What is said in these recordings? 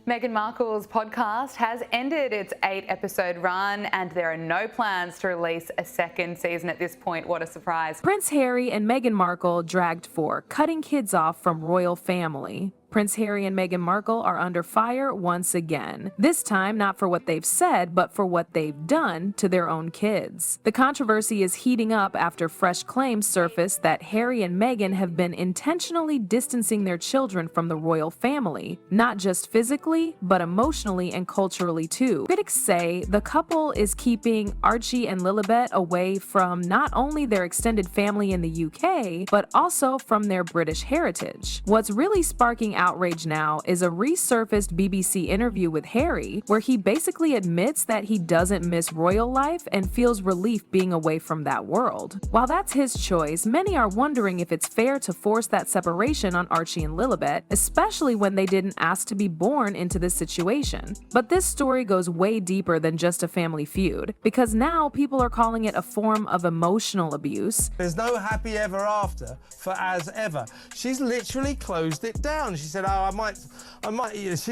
Meghan Markle's podcast has ended its 8-episode run, and there are no plans to release a second season at this point. What a surprise. Prince Harry and Meghan Markle dragged for cutting kids off from royal family. Prince Harry and Meghan Markle are under fire once again. This time, not for what they've said, but for what they've done to their own kids. The controversy is heating up after fresh claims surfaced that Harry and Meghan have been intentionally distancing their children from the royal family, not just physically, but emotionally and culturally too. Critics say the couple is keeping Archie and Lilibet away from not only their extended family in the UK, but also from their British heritage. What's really sparking outrage now is a resurfaced BBC interview with Harry, where he basically admits that he doesn't miss royal life and feels relief being away from that world. While that's his choice, many are wondering if it's fair to force that separation on Archie and Lilibet, especially when they didn't ask to be born into this situation. But this story goes way deeper than just a family feud, because now people are calling it a form of emotional abuse. There's no happy ever after for as ever. She's literally closed it down. She said, oh, I might,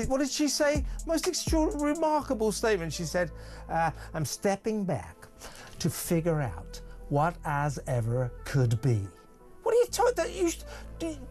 what did she say? Most extraordinary, remarkable statement. She said, I'm stepping back to figure out what as ever could be. What are you talking,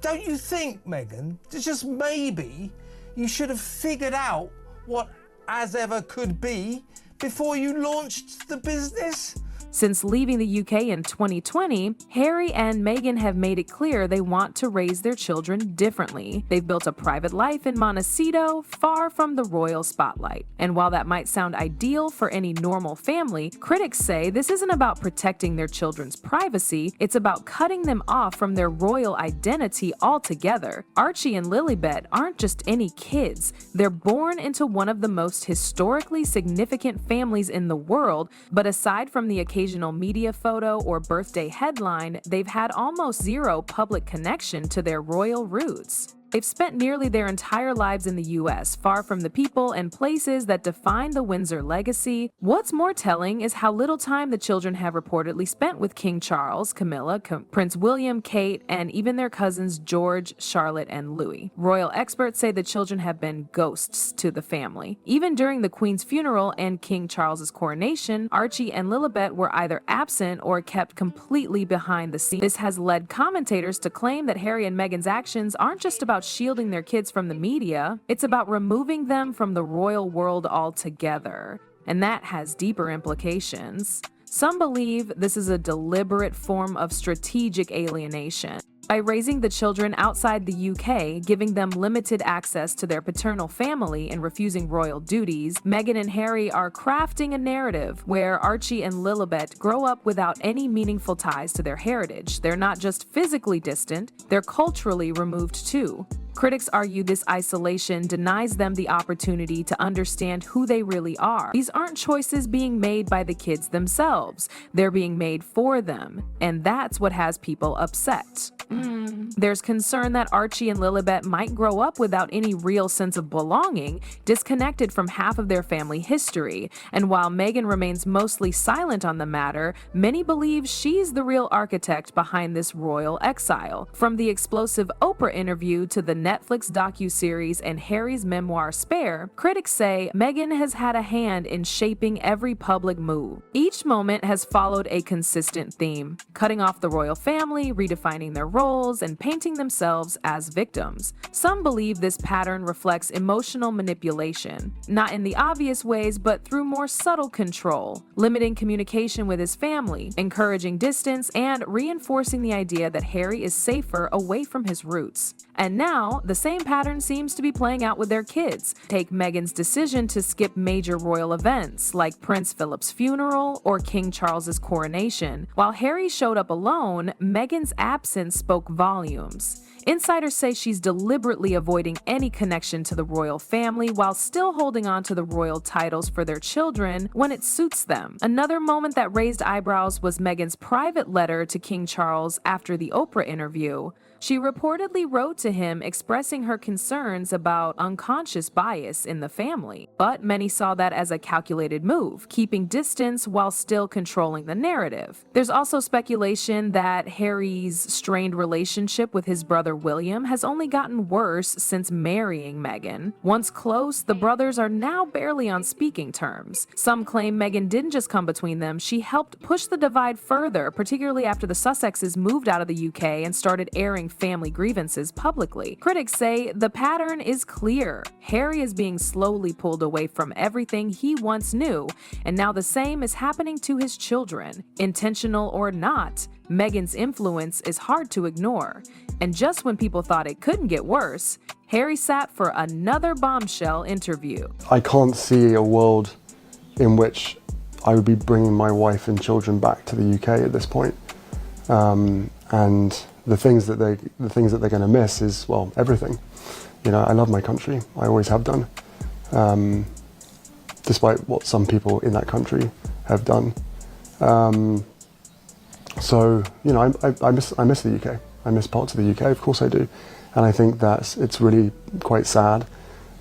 don't you think, Meghan, just maybe you should have figured out what as ever could be before you launched the business? Since leaving the UK in 2020, Harry and Meghan have made it clear they want to raise their children differently. They've built a private life in Montecito, far from the royal spotlight. And while that might sound ideal for any normal family, critics say this isn't about protecting their children's privacy, it's about cutting them off from their royal identity altogether. Archie and Lilibet aren't just any kids. They're born into one of the most historically significant families in the world, but aside from the occasional media photo or birthday headline, they've had almost zero public connection to their royal roots. They've spent nearly their entire lives in the US, far from the people and places that define the Windsor legacy. What's more telling is how little time the children have reportedly spent with King Charles, Camilla, Prince William, Kate, and even their cousins George, Charlotte, and Louis. Royal experts say the children have been ghosts to the family. Even during the Queen's funeral and King Charles's coronation, Archie and Lilibet were either absent or kept completely behind the scenes. This has led commentators to claim that Harry and Meghan's actions aren't just about shielding their kids from the media, it's about removing them from the royal world altogether. And that has deeper implications. Some believe this is a deliberate form of strategic alienation. By raising the children outside the UK, giving them limited access to their paternal family and refusing royal duties, Meghan and Harry are crafting a narrative where Archie and Lilibet grow up without any meaningful ties to their heritage. They're not just physically distant, they're culturally removed too. Critics argue this isolation denies them the opportunity to understand who they really are. These aren't choices being made by the kids themselves. They're being made for them. And that's what has people upset. There's concern that Archie and Lilibet might grow up without any real sense of belonging, disconnected from half of their family history. And while Meghan remains mostly silent on the matter, many believe she's the real architect behind this royal exile. From the explosive Oprah interview to the Netflix docuseries and Harry's memoir Spare, critics say Meghan has had a hand in shaping every public move. Each moment has followed a consistent theme, cutting off the royal family, redefining their roles, and painting themselves as victims. Some believe this pattern reflects emotional manipulation, not in the obvious ways, but through more subtle control, limiting communication with his family, encouraging distance, and reinforcing the idea that Harry is safer away from his roots. And now, the same pattern seems to be playing out with their kids. Take Meghan's decision to skip major royal events like Prince Philip's funeral or King Charles's coronation. While Harry showed up alone, Meghan's absence spoke volumes. Insiders say she's deliberately avoiding any connection to the royal family while still holding on to the royal titles for their children when it suits them. Another moment that raised eyebrows was Meghan's private letter to King Charles after the Oprah interview. She reportedly wrote to him expressing her concerns about unconscious bias in the family, but many saw that as a calculated move, keeping distance while still controlling the narrative. There's also speculation that Harry's strained relationship with his brother William has only gotten worse since marrying Meghan. Once close, the brothers are now barely on speaking terms. Some claim Meghan didn't just come between them, she helped push the divide further, particularly after the Sussexes moved out of the UK and started airing family grievances publicly. Critics say the pattern is clear. Harry is being slowly pulled away from everything he once knew, and now the same is happening to his children. Intentional or not, Meghan's influence is hard to ignore. And just when people thought it couldn't get worse, Harry sat for another bombshell interview. I can't see a world in which I would be bringing my wife and children back to the UK at this point. And the things that they're going to miss is, well, everything. You know, I love my country. I always have done, despite what some people in that country have done. So, you know, I miss the UK. I miss parts of the UK, of course I do. And I think that it's really quite sad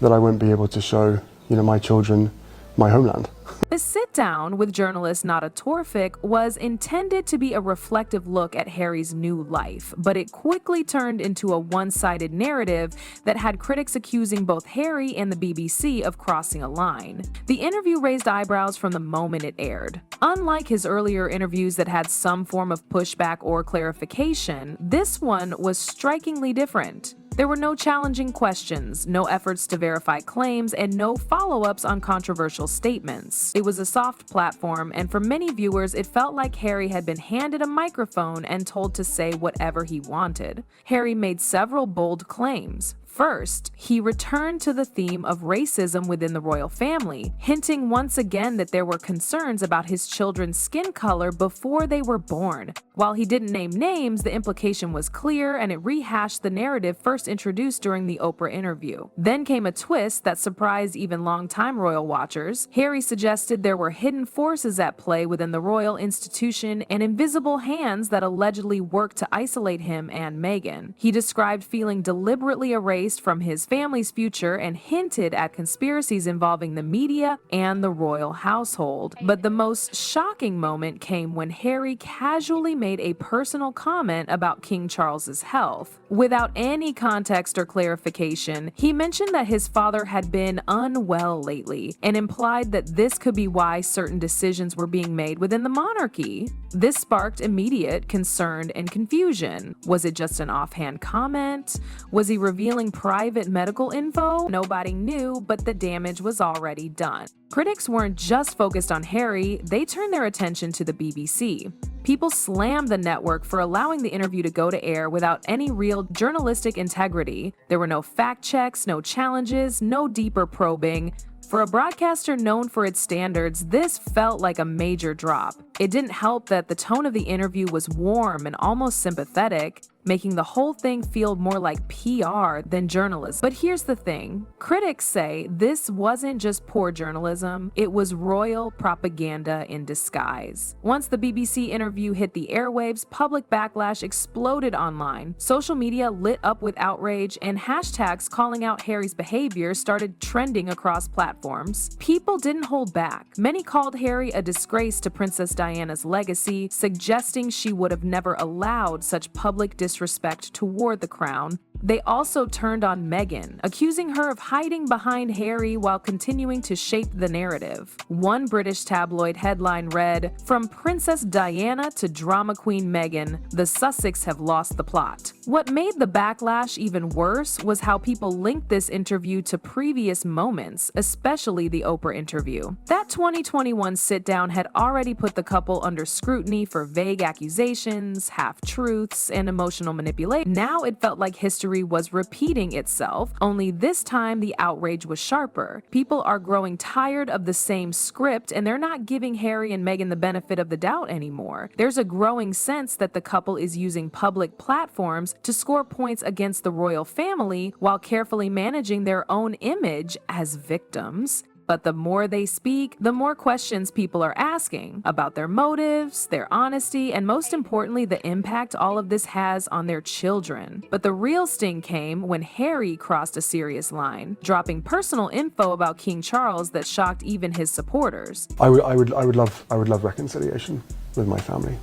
that I won't be able to show, you know, my children my homeland. The sit-down with journalist Nada Torfik was intended to be a reflective look at Harry's new life, but it quickly turned into a one-sided narrative that had critics accusing both Harry and the BBC of crossing a line. The interview raised eyebrows from the moment it aired. Unlike his earlier interviews that had some form of pushback or clarification, this one was strikingly different. There were no challenging questions, no efforts to verify claims, and no follow-ups on controversial statements. It was a soft platform, and for many viewers, it felt like Harry had been handed a microphone and told to say whatever he wanted. Harry made several bold claims. First, he returned to the theme of racism within the royal family, hinting once again that there were concerns about his children's skin color before they were born. While he didn't name names, the implication was clear, and it rehashed the narrative first introduced during the Oprah interview. Then came a twist that surprised even longtime royal watchers. Harry suggested there were hidden forces at play within the royal institution and invisible hands that allegedly worked to isolate him and Meghan. He described feeling deliberately erased from his family's future and hinted at conspiracies involving the media and the royal household. But the most shocking moment came when Harry casually made a personal comment about King Charles's health. Without any context or clarification, he mentioned that his father had been unwell lately and implied that this could be why certain decisions were being made within the monarchy. This sparked immediate concern and confusion. Was it just an offhand comment? Was he revealing private medical info? Nobody knew, but the damage was already done. Critics weren't just focused on Harry, they turned their attention to the BBC. People slammed the network for allowing the interview to go to air without any real journalistic integrity. There were no fact checks, no challenges, no deeper probing. For a broadcaster known for its standards, this felt like a major drop. It didn't help that the tone of the interview was warm and almost sympathetic, making the whole thing feel more like PR than journalism. But here's the thing. Critics say this wasn't just poor journalism, it was royal propaganda in disguise. Once the BBC interview hit the airwaves, public backlash exploded online. Social media lit up with outrage, and hashtags calling out Harry's behavior started trending across platforms. People didn't hold back. Many called Harry a disgrace to Princess Diana's legacy, suggesting she would have never allowed such public disrespect toward the crown. They also turned on Meghan, accusing her of hiding behind Harry while continuing to shape the narrative. One British tabloid headline read, "From Princess Diana to drama queen Meghan, the Sussex have lost the plot." What made the backlash even worse was how people linked this interview to previous moments, especially the Oprah interview. That 2021 sit-down had already put the couple under scrutiny for vague accusations, half-truths, and emotional manipulation. Now it felt like history was repeating itself, only this time the outrage was sharper. People are growing tired of the same script, and they're not giving Harry and Meghan the benefit of the doubt anymore. There's a growing sense that the couple is using public platforms to score points against the royal family while carefully managing their own image as victims. But the more they speak, the more questions people are asking about their motives, their honesty, and most importantly, the impact all of this has on their children. But the real sting came when Harry crossed a serious line, dropping personal info about King Charles that shocked even his supporters. I would love reconciliation with my family.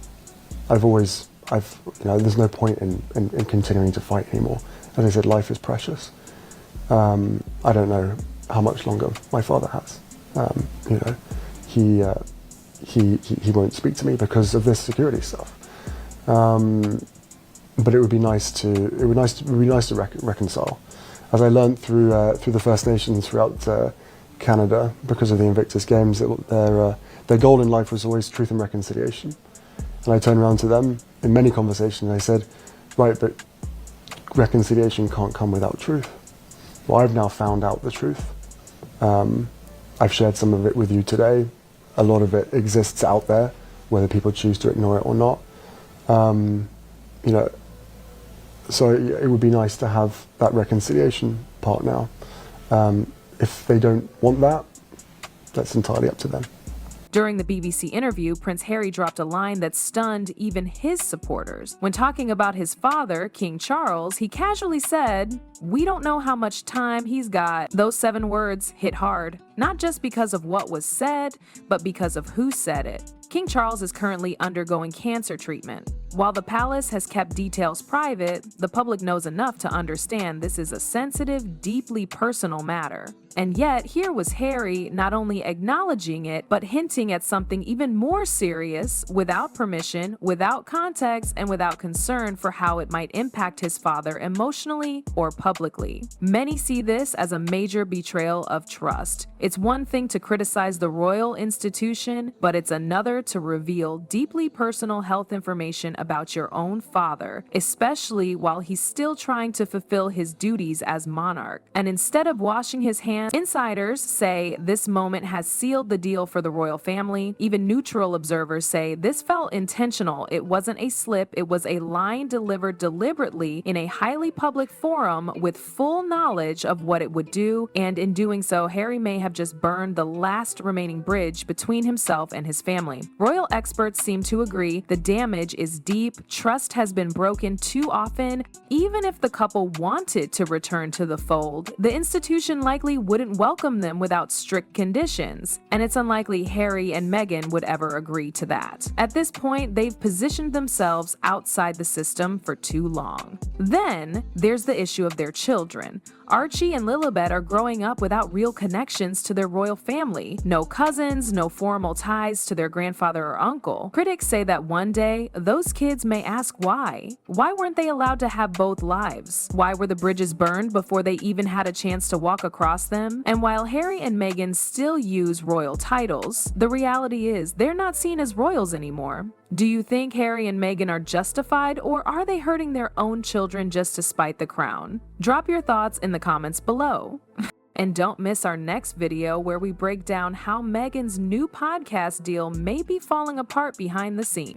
There's no point in continuing to fight anymore. As I said, life is precious. I don't know how much longer my father has. He won't speak to me because of this security stuff. But it would be nice to reconcile. As I learned through the First Nations throughout Canada, because of the Invictus Games, their goal in life was always truth and reconciliation. And I turned around to them in many conversations and I said, right, but reconciliation can't come without truth. Well, I've now found out the truth. I've shared some of it with you today. A lot of it exists out there, whether people choose to ignore it or not. So it would be nice to have that reconciliation part now. If they don't want that, that's entirely up to them. During the BBC interview, Prince Harry dropped a line that stunned even his supporters. When talking about his father, King Charles, he casually said, "We don't know how much time he's got." Those 7 words hit hard, not just because of what was said, but because of who said it. King Charles is currently undergoing cancer treatment. While the palace has kept details private, the public knows enough to understand this is a sensitive, deeply personal matter. And yet, here was Harry not only acknowledging it, but hinting at something even more serious, without permission, without context, and without concern for how it might impact his father emotionally or publicly. Many see this as a major betrayal of trust. It's one thing to criticize the royal institution, but it's another to reveal deeply personal health information about your own father, especially while he's still trying to fulfill his duties as monarch. And instead of washing his hands, insiders say this moment has sealed the deal for the royal family. Even neutral observers say this felt intentional. It wasn't a slip, it was a line delivered deliberately in a highly public forum with full knowledge of what it would do, and in doing so, Harry may have just burned the last remaining bridge between himself and his family. Royal experts seem to agree the damage is deep, trust has been broken too often. Even if the couple wanted to return to the fold, the institution likely wouldn't welcome them without strict conditions, and it's unlikely Harry and Meghan would ever agree to that. At this point, they've positioned themselves outside the system for too long. Then, there's the issue of their children. Archie and Lilibet are growing up without real connections to their royal family. No cousins, no formal ties to their grandfather or uncle. Critics say that one day, those kids may ask why. Why weren't they allowed to have both lives? Why were the bridges burned before they even had a chance to walk across them? And while Harry and Meghan still use royal titles, the reality is they're not seen as royals anymore. Do you think Harry and Meghan are justified, or are they hurting their own children just to spite the crown? Drop your thoughts in the comments below. And don't miss our next video where we break down how Meghan's new podcast deal may be falling apart behind the scenes.